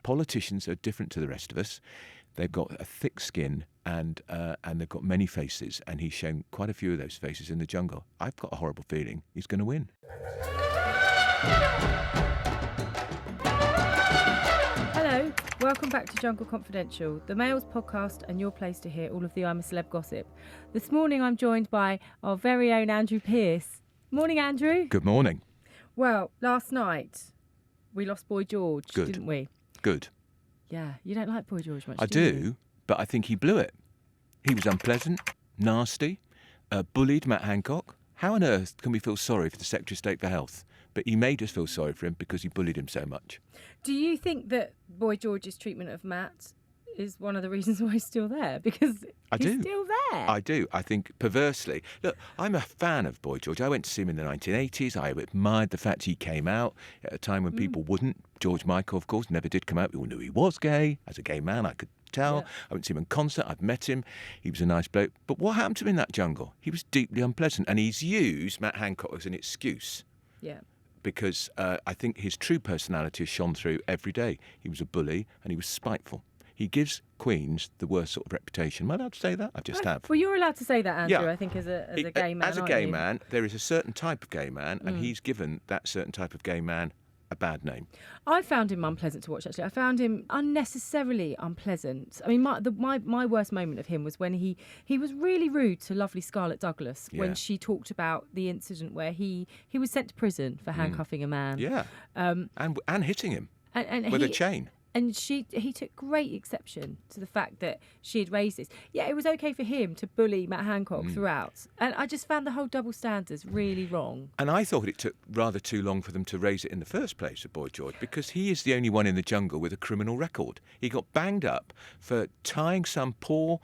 Politicians are different to the rest of us. They've got a thick skin and they've got many faces, and he's shown quite a few of those faces in the jungle. I've got a horrible feeling he's going to win. Hello, welcome back to Jungle Confidential, the Mail's podcast and your place to hear all of the I'm a Celeb gossip. This morning I'm joined by our very own Andrew Pearce. Morning, Andrew. Good morning. Well, last night we lost Boy George, didn't we? Good. Yeah, you don't like Boy George much, I do you? do, but I think he blew it. He was unpleasant, nasty, bullied Matt Hancock. How on earth can we feel sorry for the Secretary of State for Health? But he made us feel sorry for him because he bullied him so much. Do you think that Boy George's treatment of Matt is one of the reasons why he's still there? Because he's still there. I do. I think perversely. Look, I'm a fan of Boy George. I went to see him in the 1980s. I admired the fact he came out at a time when people wouldn't. George Michael, of course, never did come out. We all knew he was gay. As a gay man, I could tell. Yeah. I went to see him in concert. I've met him. He was a nice bloke. But what happened to him in that jungle? He was deeply unpleasant. And he's used Matt Hancock as an excuse. Yeah. Because I think his true personality has shone through every day. He was a bully and he was spiteful. He gives Queens the worst sort of reputation. Am I allowed to say that? I just have. Well, you're allowed to say that, Andrew, Yeah. I think, as a gay man. As a gay man, there is a certain type of gay man, and he's given that certain type of gay man a bad name. I found him unpleasant to watch, actually. I found him unnecessarily unpleasant. I mean, my worst moment of him was when he was really rude to lovely Scarlett Douglas when she talked about the incident where he was sent to prison for handcuffing a man. Yeah, and hitting him and with a chain. And he took great exception to the fact that she had raised this. Yeah, it was okay for him to bully Matt Hancock throughout. And I just found the whole double standards really wrong. And I thought it took rather too long for them to raise it in the first place with Boy George, because he is the only one in the jungle with a criminal record. He got banged up for tying some poor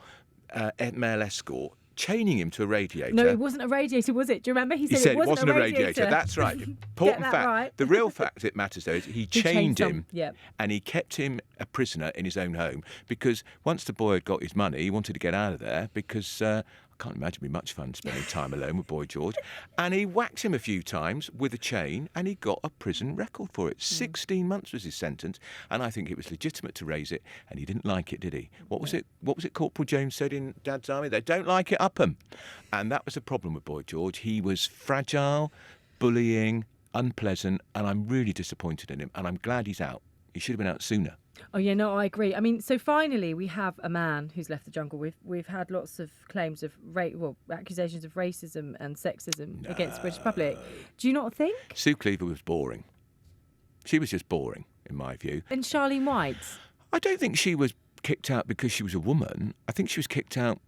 male escort, chaining him to a radiator. No, it wasn't a radiator, was it? Do you remember? He said it wasn't a radiator. That's right. Important fact. Right. The real fact that matters, though, is he chained him Yep. and he kept him a prisoner in his own home, because once the boy had got his money, he wanted to get out of there because I can't imagine it'd be much fun spending time alone with Boy George. And he whacked him a few times with a chain and he got a prison record for it. 16 months was his sentence, and I think it was legitimate to raise it, and he didn't like it, did he? What was it Corporal Jones said in Dad's Army? They don't like it, up 'em. And that was a problem with Boy George. He was fragile, bullying, unpleasant, and I'm really disappointed in him, and I'm glad he's out. He should have been out sooner. Oh, yeah, no, I agree. I mean, so finally we have a man who's left the jungle. We've had lots of claims of accusations of racism and sexism against the British public. Do you not think? Sue Cleaver was boring. She was just boring, in my view. And Charlene White? I don't think she was kicked out because she was a woman. I think she was kicked out.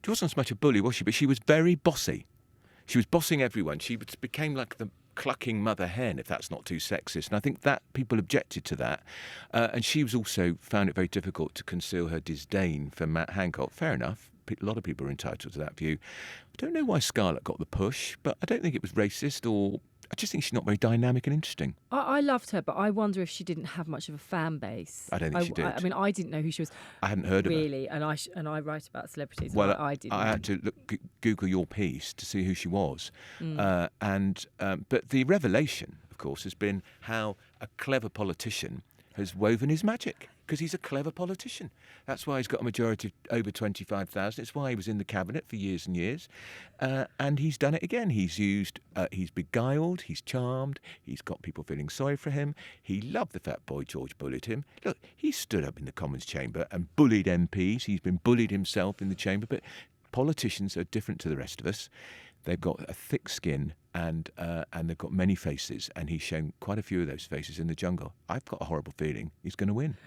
She wasn't so much a bully, was she? But she was very bossy. She was bossing everyone. She became like the clucking mother hen, if that's not too sexist. And I think that people objected to that. And she was also found it very difficult to conceal her disdain for Matt Hancock. Fair enough. A lot of people are entitled to that view. I don't know why Scarlett got the push, but I don't think it was racist, or I just think she's not very dynamic and interesting. I loved her, but I wonder if she didn't have much of a fan base. I don't think she did. I mean, I didn't know who she was. I hadn't heard of her. Really, and I write about celebrities. Well, I didn't. I had to Google your piece to see who she was. But the revelation, of course, has been how a clever politician has woven his magic, because he's a clever politician. That's why he's got a majority of over 25,000. It's why he was in the cabinet for years and years. And he's done it again. He's beguiled, he's charmed, he's got people feeling sorry for him. He loved the fact Boy George bullied him. Look, he stood up in the Commons chamber and bullied MPs. He's been bullied himself in the chamber. But politicians are different to the rest of us. They've got a thick skin and they've got many faces, and he's shown quite a few of those faces in the jungle. I've got a horrible feeling he's going to win.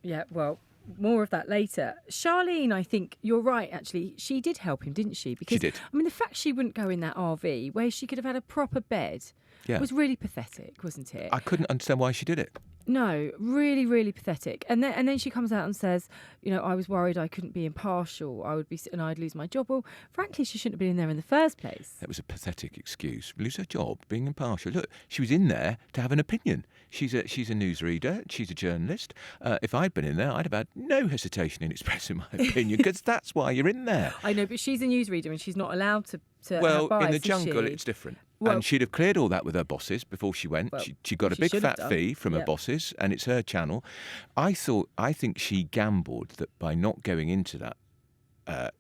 Yeah, well, more of that later. Charlene, I think you're right, actually. She did help him, didn't she? Because, She did. I mean, the fact she wouldn't go in that RV where she could have had a proper bed was really pathetic, wasn't it? I couldn't understand why she did it. No, really, really pathetic. And then she comes out and says, I was worried I couldn't be impartial. And I'd lose my job. Well, frankly, she shouldn't have been in there in the first place. That was a pathetic excuse. Lose her job, being impartial. Look, she was in there to have an opinion. She's a newsreader. She's a journalist. If I'd been in there, I'd have had no hesitation in expressing my opinion, because that's why you're in there. I know, but she's a newsreader and she's not allowed to Well, have bias, in the is jungle, she? it's different. Well, and she'd have cleared all that with her bosses before she went. Well, She got a she big should have fat done. fee from her Yep. bosses, and it's her channel. I think she gambled that by not going into that,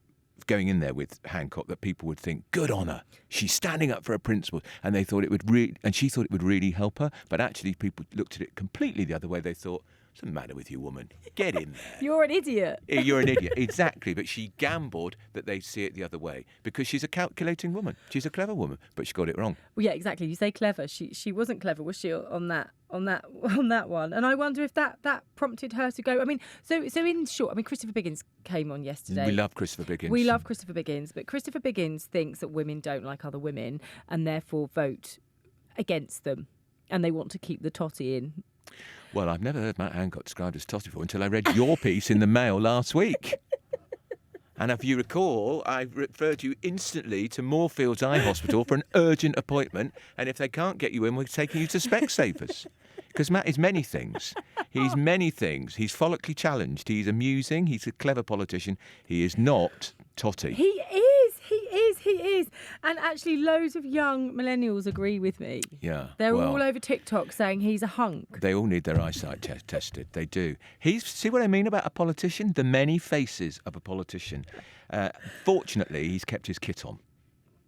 going in there with Hancock, that people would think, good on her. She's standing up for her principles, and they thought it would and she thought it would really help her. But actually, people looked at it completely the other way. They thought, what's the matter with you, woman? Get in there. You're an idiot. You're an idiot. Exactly. But she gambled that they'd see it the other way because she's a calculating woman. She's a clever woman, but she got it wrong. Well, yeah, exactly. You say clever. She wasn't clever, was she, on that one? And I wonder if that prompted her to go. I mean, so in short, I mean, Christopher Biggins came on yesterday. We love Christopher Biggins. We love Christopher Biggins, but Christopher Biggins thinks that women don't like other women and therefore vote against them, and they want to keep the totty in. Well, I've never heard Matt Hancock described as totty before until I read your piece in the Mail last week. And if you recall, I referred you instantly to Moorfields Eye Hospital for an urgent appointment. And if they can't get you in, we're taking you to Specsavers. Because Matt is many things. He's many things. He's follically challenged. He's amusing. He's a clever politician. He is not totty. He is. And actually, loads of young millennials agree with me. Yeah. They're well, all over TikTok saying he's a hunk. They all need their eyesight tested. They do. See what I mean about a politician? The many faces of a politician. Fortunately, he's kept his kit on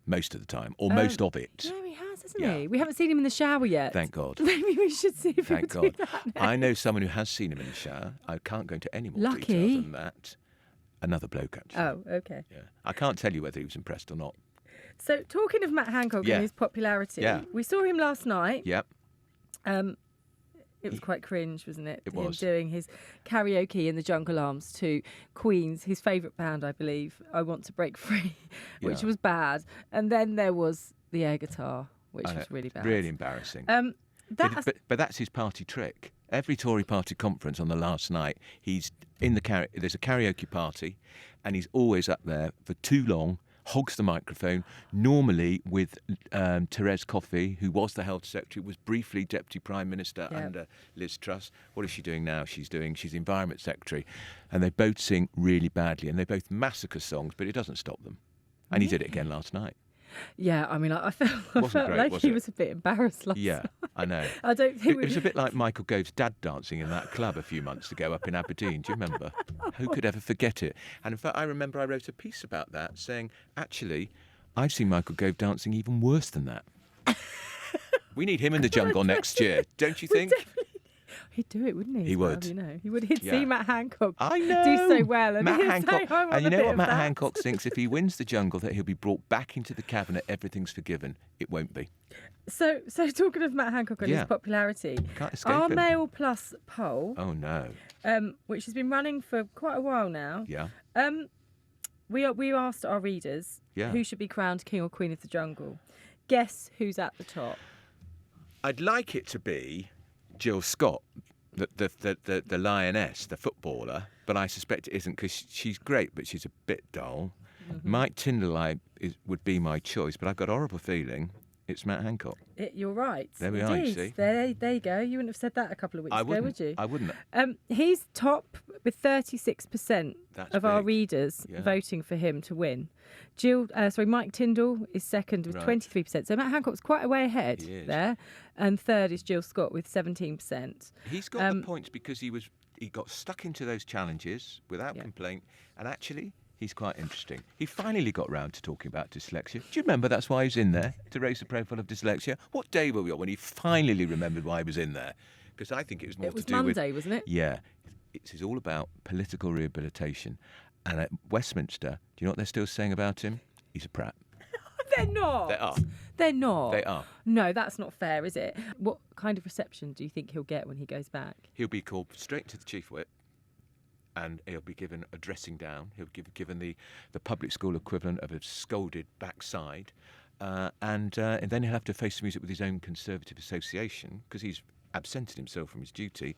most of the time, or most of it. No, he has, hasn't Yeah. he? We haven't seen him in the shower yet. Thank God. Maybe we should see if Thank he'll do God. that now. I know someone who has seen him in the shower. I can't go into any more Lucky. details than that. Another bloke, actually. Oh, okay. Yeah. I can't tell you whether he was impressed or not. So, talking of Matt Hancock Yeah. and his popularity, Yeah. we saw him last night. Yep. It was quite cringe, wasn't it? It Him was. doing his karaoke in the Jungle Arms to Queen's, his favourite band, I believe, I Want to Break Free, which Yeah. was bad. And then there was the air guitar, which I know. was really bad. Really embarrassing. That's But that's his party trick. Every Tory party conference on the last night, he's in the there's a karaoke party, and he's always up there for too long, hogs the microphone, normally with Therese Coffey, who was the Health Secretary, was briefly Deputy Prime Minister Yep. under Liz Truss. What is she doing now? She's Environment Secretary. And they both sing really badly, and they both massacre songs, but it doesn't stop them. And he did it again last night. yeah, I mean, I felt Wasn't great, like was he it? was a bit embarrassed last Yeah, night. I know. I don't think It was a bit like Michael Gove's dad dancing in that club a few months ago up in Aberdeen. Do you remember? Who could ever forget it? And in fact, I remember I wrote a piece about that saying, actually, I've seen Michael Gove dancing even worse than that. We need him in the jungle next year, don't you think? He'd do it, wouldn't he? He as well, would. You know, he would. He'd Yeah. see Matt Hancock I know. do so well, and Matt he'd Hancock, say, "I want and you a know bit what of Matt that." Hancock thinks? If he wins the jungle, that he'll be brought back into the cabinet. Everything's forgiven. It won't be. So talking of Matt Hancock and Yeah. his popularity, Can't escape our him. Mail Plus poll, Oh no. which has been running for quite a while now, Yeah. we asked our readers Yeah. who should be crowned King or Queen of the Jungle. Guess who's at the top? I'd like it to be Jill Scott, the lioness, the footballer, but I suspect it isn't because she's great, but she's a bit dull. Mike Tindall would be my choice, but I've got a horrible feeling it's Matt Hancock. You're right. There we are, you Indeed. see. There you go. You wouldn't have said that a couple of weeks ago, would you? I wouldn't. He's top with 36% That's of our big. readers Yeah. voting for him to win. Mike Tindall is second with Right. 23%. So Matt Hancock's quite a way ahead He is. there. And third is Jill Scott with 17%. He's got the points because he got stuck into those challenges without Yeah. complaint, and actually he's quite interesting. He finally got round to talking about dyslexia. Do you remember that's why he was in there, to raise the profile of dyslexia? What day were we on when he finally remembered why he was in there? Because I think it was more It was to do with... Monday, wasn't it? Yeah. It's all about political rehabilitation. And at Westminster, do you know what they're still saying about him? He's a prat. They're not. They are. They're not. They are. No, that's not fair, is it? What kind of reception do you think he'll get when he goes back? He'll be called straight to the chief whip, and he'll be given a dressing down. He'll be given the public school equivalent of a scolded backside, and then he'll have to face the music with his own Conservative association because he's absented himself from his duty.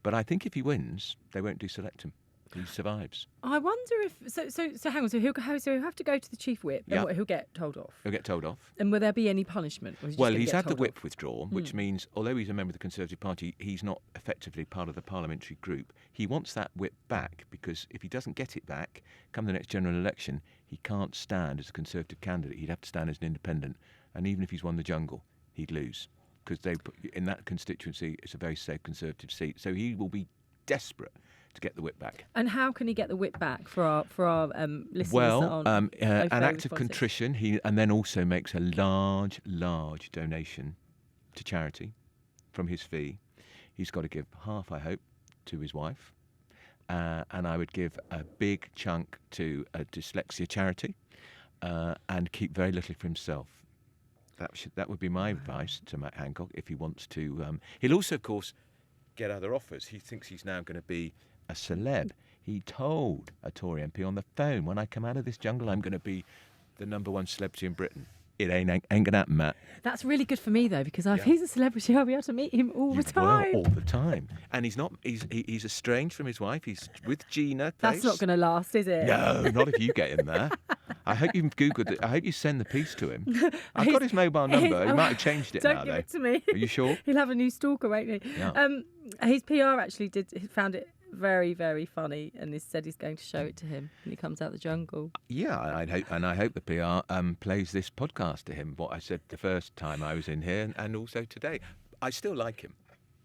But I think if he wins, they won't deselect him. He survives. I wonder if so. Hang on. So he'll have to go to the chief whip, and Yeah. what, he'll get told off. He'll get told off. And will there be any punishment? Or is he just Well, gonna he's get had the told whip off? withdrawn, which means although he's a member of the Conservative Party, he's not effectively part of the parliamentary group. He wants that whip back because if he doesn't get it back, come the next general election, he can't stand as a Conservative candidate. He'd have to stand as an independent, and even if he's won the jungle, he'd lose because in that constituency it's a very safe Conservative seat. So he will be desperate to get the whip back. And how can he get the whip back for our listeners? Well, that aren't an au fait act with of politics? contrition. And then also makes a large donation to charity from his fee. He's got to give half, I hope, to his wife. And I would give a big chunk to a dyslexia charity and keep very little for himself. That would be my advice to Matt Hancock if he wants to. He'll also, of course, get other offers. He thinks he's now going to be a celeb. He told a Tory MP on the phone, when I come out of this jungle, I'm going to be the #1 celebrity in Britain. It ain't going to happen, Matt. That's really good for me, though, because if he's a celebrity, I'll be able to meet him all the time. All the time. And he's not. He's estranged from his wife. He's with Gina. That's not going to last, is it? No, not if you get in there. I hope you've Googled it. I hope you send the piece to him. I've got his mobile number. He might have changed it now, Don't give though. it to me. Are you sure? He'll have a new stalker, won't he? Yeah. His PR actually found it very, very funny, and he said he's going to show it to him when he comes out the jungle. Yeah, I hope the PR plays this podcast to him. What I said the first time I was in here, and also today. I still like him.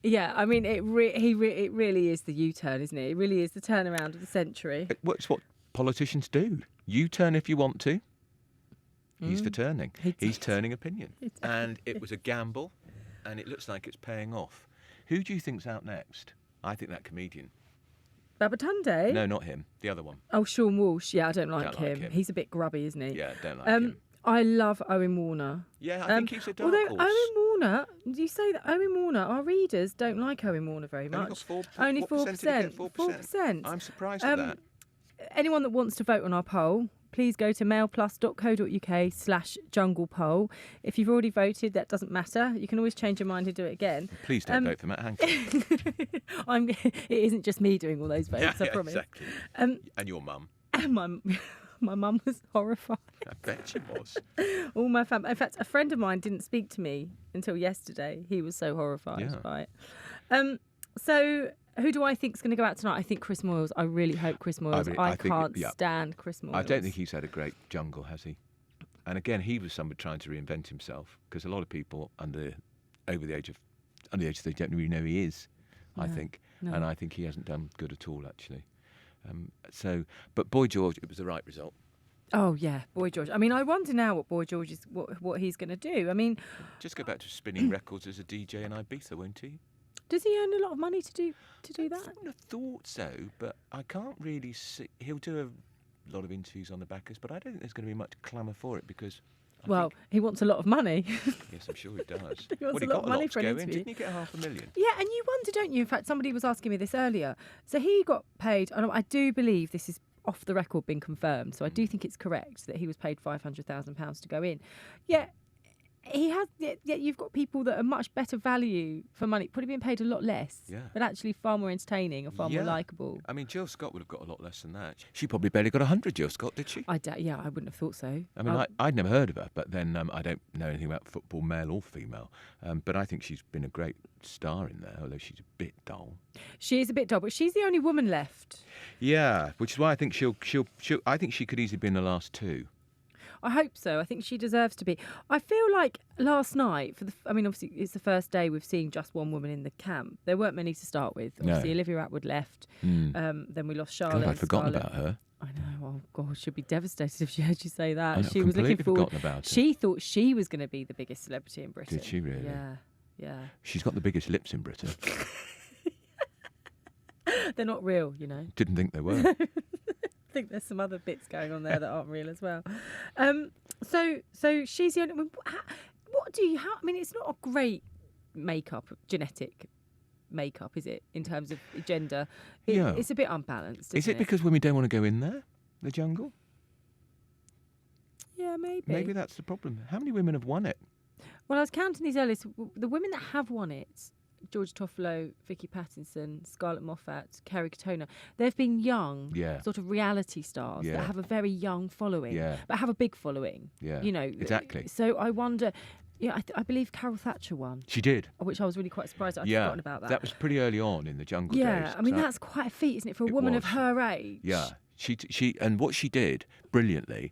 Yeah, I mean, it really is the U-turn, isn't it? It really is the turnaround of the century. It's what politicians do. You turn if you want to. He's for turning. He's turning opinion. And it was a gamble, and it looks like it's paying off. Who do you think's out next? I think that comedian. Babatunde? No, not him. The other one. Oh, Sean Walsh. Yeah, I don't like Don't like him. him. He's a bit grubby, isn't he? Yeah, don't like him. I love Owen Warner. Yeah, I think he's a dark although horse. Owen Warner, you say that Owen Warner, our readers don't like Owen Warner very much. Only 4%. 4%. I'm surprised at that. Anyone that wants to vote on our poll, please go to mailplus.co.uk/jungle poll. If you've already voted, that doesn't matter. You can always change your mind and do it again. Please don't vote for Matt Hancock. It isn't just me doing all those votes, I promise. Exactly. And your mum. My mum was horrified. I bet she was. All my family. In fact, a friend of mine didn't speak to me until yesterday. He was so horrified by it. So who do I think is going to go out tonight? I think Chris Moyles. I really hope Chris Moyles. I can't stand Chris Moyles. I don't think he's had a great jungle, has he? And again, he was somebody trying to reinvent himself, because a lot of people under the age of 30 don't really know who he is. I think, and I think he hasn't done good at all, actually. But Boy George, it was the right result. Oh yeah, Boy George. I mean, I wonder now what Boy George is, what he's going to do. I mean, just go back to spinning records as a DJ in Ibiza, won't he? Does he earn a lot of money to do that? I wouldn't have thought so, but I can't really see. He'll do a lot of interviews on the backers, but I don't think there's going to be much clamour for it, because. He wants a lot of money. Yes, I'm sure he does. He wants he a lot got of money lot for to an go in. interview. Didn't he get $500,000? Yeah, and you wonder, don't you? In fact, somebody was asking me this earlier. So he got paid, and I do believe this is off the record been confirmed, so I do think it's correct that he was paid £500,000 to go in. Yeah, you've got people that are much better value for money, probably being paid a lot less, but actually far more entertaining and far more likeable. I mean, Jill Scott would have got a lot less than that. She probably barely got 100, Jill Scott, did she? I wouldn't have thought so. I mean, I'd never heard of her, but then I don't know anything about football, male or female. But I think she's been a great star in there, although she's a bit dull. She is a bit dull, but she's the only woman left. Yeah, which is why I think I think she could easily be in the last two. I hope so. I think she deserves to be. I feel like last night, obviously it's the first day we've seen just one woman in the camp. There weren't many to start with. Obviously, Olivia Atwood left. Then we lost Charlotte. God, I'd forgotten about her. I know. Oh God, she'd be devastated if she heard you say that. She was looking forward. She thought she was going to be the biggest celebrity in Britain. Did she really? Yeah. She's got the biggest lips in Britain. They're not real, you know. Didn't think they were. I think there's some other bits going on there that aren't real as well. So she's the only one. I mean, it's not a great genetic makeup, is it, in terms of gender? It's a bit unbalanced, Is it because women don't want to go in there, the jungle? Yeah, maybe. Maybe that's the problem. How many women have won it? Well, I was counting these earlier. So the women that have won it, George Toffolo, Vicky Pattinson, Scarlett Moffat, Kerry Katona, they've been young, sort of reality stars that have a very young following, but have a big following. Yeah, you know, exactly. So I wonder. Yeah, I believe Carol Thatcher won. She did, which I was really quite surprised at. I'd forgotten about that. That was pretty early on in the jungle days. Yeah, I mean that's quite a feat, isn't it, for a woman of her age? Yeah, she and what she did brilliantly.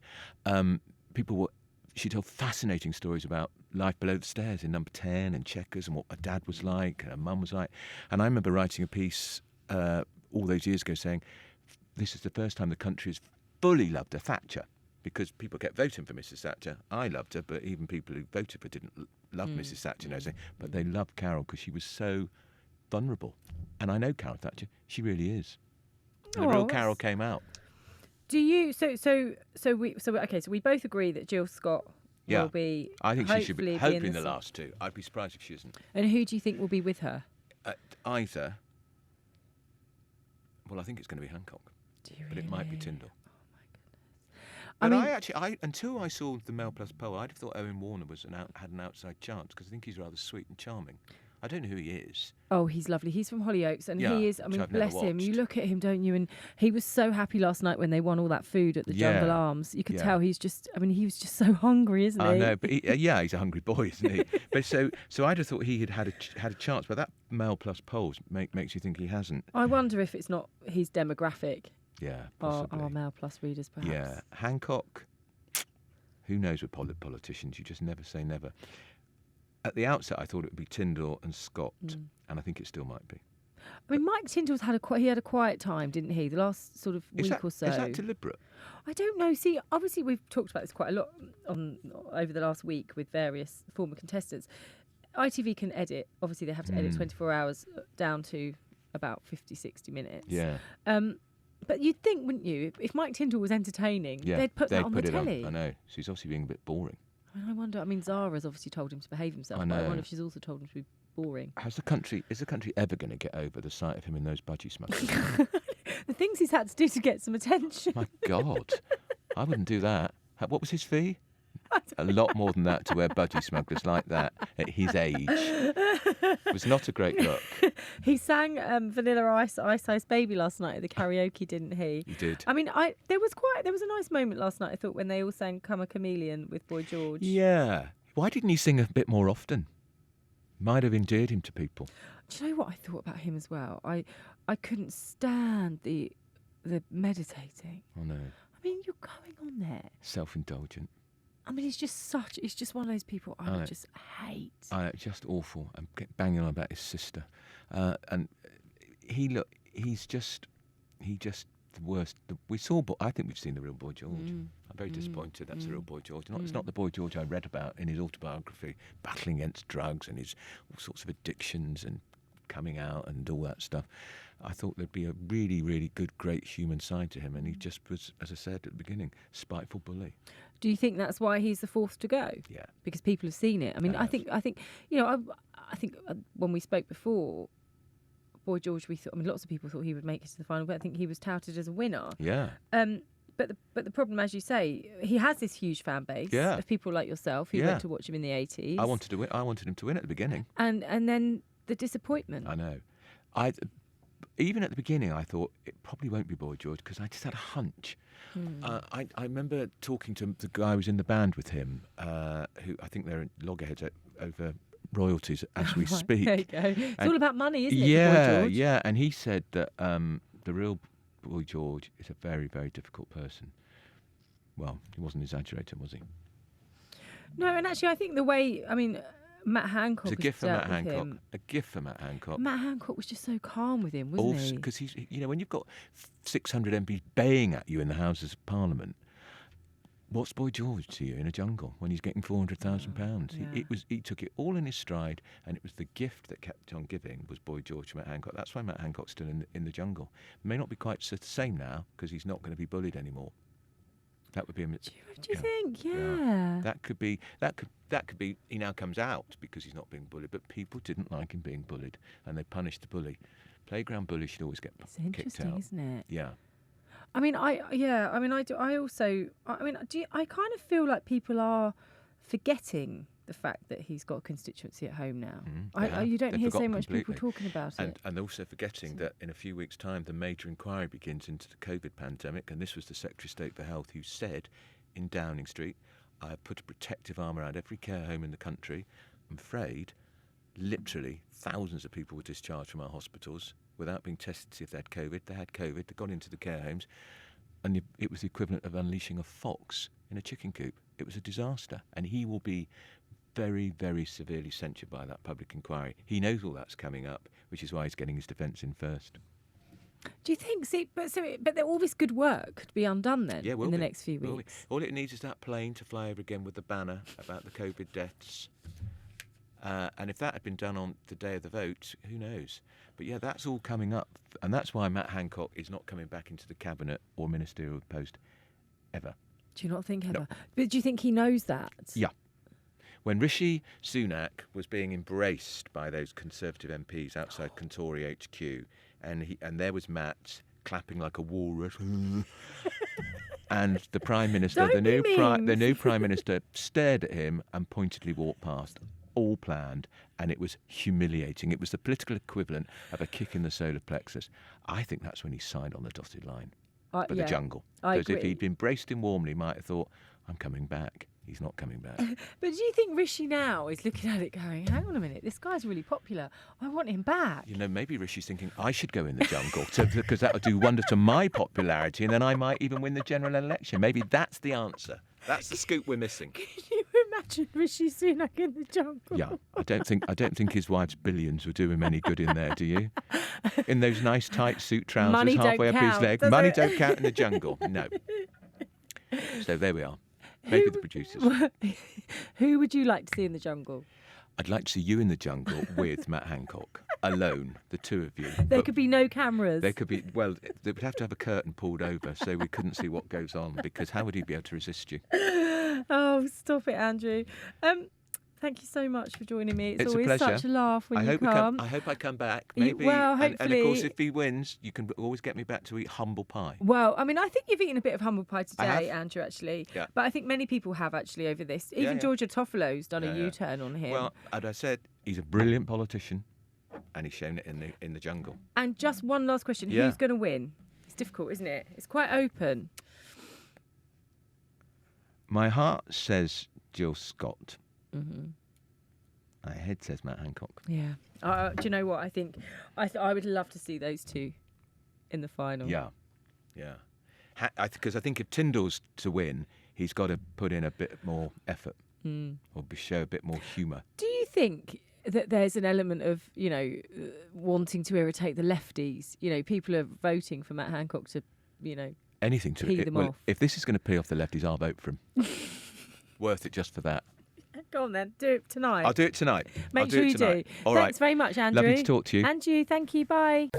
she told fascinating stories about life below the stairs in Number 10 and Checkers and what her dad was like and her mum was like. And I remember writing a piece all those years ago saying, this is the first time the country has fully loved a Thatcher, because people kept voting for Mrs Thatcher. I loved her, but even people who voted for her didn't love Mrs Thatcher and everything. But they loved Carol because she was so vulnerable. And I know Carol Thatcher, she really is. And the real Carol came out. Do you so we both agree that Jill Scott will be. I think she should be hoping the the last two. I'd be surprised if she isn't. And who do you think will be with her? Either. Well, I think it's going to be Hancock. Do you really? But it might be Tindall. Oh my But goodness. I until I saw the Mail Plus poll, I'd have thought Owen Warner had an outside chance, because I think he's rather sweet and charming. I don't know who he is. Oh, he's lovely. He's from Hollyoaks, and Yeah, he is. I mean, which I've never bless him. You watched. look at him, don't you? And he was so happy last night when they won all that food at the Jungle Arms. You could tell he's just. I mean, he was just so hungry, isn't he? I know, but he's a hungry boy, isn't he? But so I'd have thought he had a chance, but that Mail Plus polls makes you think he hasn't. I wonder if it's not his demographic. Yeah, possibly. Our Mail Plus readers, perhaps. Yeah, Hancock. Who knows with politicians? You just never say never. At the outset, I thought it would be Tindall and Scott, and I think it still might be. I mean, Mike Tindall's had a quiet time, didn't he? The last sort of week or so. Is that deliberate? I don't know. See, obviously we've talked about this quite a lot over the last week with various former contestants. ITV can edit. Obviously, they have to edit 24 hours down to about 50, 60 minutes. Yeah. But you'd think, wouldn't you, if Mike Tindall was entertaining, they'd put that on the telly. I know. So he's obviously being a bit boring. I wonder. I mean, Zara's obviously told him to behave himself. I know. But I wonder if she's also told him to be boring. Is the country ever going to get over the sight of him in those budgie smugglers? The things he's had to do to get some attention. My God, I wouldn't do that. What was his fee? A lot more than that to wear budgie smugglers like that at his age. It was not a great look. He sang Vanilla Ice Ice Baby last night at the karaoke, didn't he? He did. I mean, there was a nice moment last night, I thought, when they all sang Come a Chameleon with Boy George. Yeah. Why didn't he sing a bit more often? Might have endeared him to people. Do you know what I thought about him as well? I couldn't stand the meditating. Oh no. I mean, you're going on there. Self-indulgent. I mean, he's just one of those people I would just hate. Just awful. And banging on about his sister. And he's just the worst. I think we've seen the real Boy George. I'm very disappointed that's the real Boy George. It's not the Boy George I read about in his autobiography, battling against drugs and his all sorts of addictions and coming out and all that stuff. I thought there'd be a really, really good, great human side to him, and he just was, as I said at the beginning, spiteful bully. Do you think that's why he's the fourth to go? Yeah. Because people have seen it. I mean, I think I think when we spoke before, Boy George, lots of people thought he would make it to the final, but I think he was touted as a winner. Yeah. But the problem, as you say, he has this huge fan base of people like yourself who went to watch him in the 80s. I wanted him to win at the beginning. And then the disappointment. I know. Even at the beginning, I thought it probably won't be Boy George, because I just had a hunch. I remember talking to the guy who was in the band with him, who I think they're in loggerheads over royalties as we speak. There you go. It's all about money, isn't it? Yeah, for Boy George? yeah. And he said that the real Boy George is a very, very difficult person. Well, he wasn't exaggerating, was he? No, and actually, I think the way, Matt Hancock. It's a gift for Matt Hancock. A gift for Matt Hancock. Matt Hancock was just so calm with him, wasn't he? Because he's, when you've got 600 MPs baying at you in the Houses of Parliament, what's Boy George to you in a jungle when he's getting £400,000? Yeah. He took it all in his stride, and it was the gift that kept on giving was Boy George to Matt Hancock. That's why Matt Hancock's still in the jungle. May not be quite the same now, because he's not going to be bullied anymore. That would be. Do you think? Yeah. That could be. He now comes out because he's not being bullied, but people didn't like him being bullied, and they punished the bully. Playground bullies should always get kicked out. It's interesting, isn't it? Yeah. I kind of feel like people are forgetting the fact that he's got a constituency at home now. You don't hear so much people talking about it. And also forgetting that in a few weeks' time, the major inquiry begins into the COVID pandemic, and this was the Secretary of State for Health who said in Downing Street, I have put a protective arm around every care home in the country. I'm afraid, literally, thousands of people were discharged from our hospitals without being tested to see if they had COVID. They had COVID, they got into the care homes. and it was the equivalent of unleashing a fox in a chicken coop. It was a disaster, and he will be very, very severely censured by that public inquiry. He knows all that's coming up, which is why he's getting his defence in first. Do you think? But all this good work could be undone then in the next few weeks. All it needs is that plane to fly over again with the banner about the COVID deaths. And if that had been done on the day of the vote, who knows? But yeah, that's all coming up, and that's why Matt Hancock is not coming back into the cabinet or ministerial post ever. Do you not think ever? No. But do you think he knows that? Yeah. When Rishi Sunak was being embraced by those Conservative MPs outside Contory HQ, and there was Matt clapping like a walrus, and the Prime Minister, the new Prime Minister, stared at him and pointedly walked past, all planned, and it was humiliating. It was the political equivalent of a kick in the solar plexus. I think that's when he signed on the dotted line for the jungle. Because if he'd been braced in warmly, he might have thought, I'm coming back. He's not coming back. But do you think Rishi now is looking at it going, hang on a minute, this guy's really popular. I want him back. You know, maybe Rishi's thinking, I should go in the jungle because that would do wonders to my popularity, and then I might even win the general election. Maybe that's the answer. That's the scoop we're missing. Can you imagine Rishi Sunak in the jungle? Yeah, I don't think his wife's billions would do him any good in there, do you? In those nice tight suit trousers Money halfway don't up his count, leg. does Money it? don't count in the jungle. No. So there we are. Maybe the producers. Who would you like to see in the jungle? I'd like to see you in the jungle with Matt Hancock, alone, the two of you. There could be no cameras. There could be, well, they would have to have a curtain pulled over so we couldn't see what goes on, because how would he be able to resist you? Oh, stop it, Andrew. Thank you so much for joining me. It's always a pleasure. such a laugh when you come. I hope I come back, maybe. Well, hopefully. And of course, if he wins, you can always get me back to eat humble pie. Well, I mean, I think you've eaten a bit of humble pie today, Andrew, actually. Yeah. But I think many people have, actually, over this. Even Georgia Toffolo's done a U-turn on him. Well, as I said, he's a brilliant politician, and he's shown it in the jungle. And just one last question. Yeah. Who's going to win? It's difficult, isn't it? It's quite open. My heart says Jill Scott. Mm-hmm. My head says Matt Hancock. Yeah. Do you know what? I think I would love to see those two in the final. Yeah. Because I think if Tindall's to win, he's got to put in a bit more effort or show a bit more humour. Do you think that there's an element of, wanting to irritate the lefties? People are voting for Matt Hancock to, anything to pee them off. If this is going to pee off the lefties, I'll vote for him. Worth it just for that. Go on then, do it tonight. I'll do it tonight. Make sure you do. All right. Thanks very much, Andrew. Lovely to talk to you. And you, thank you, bye.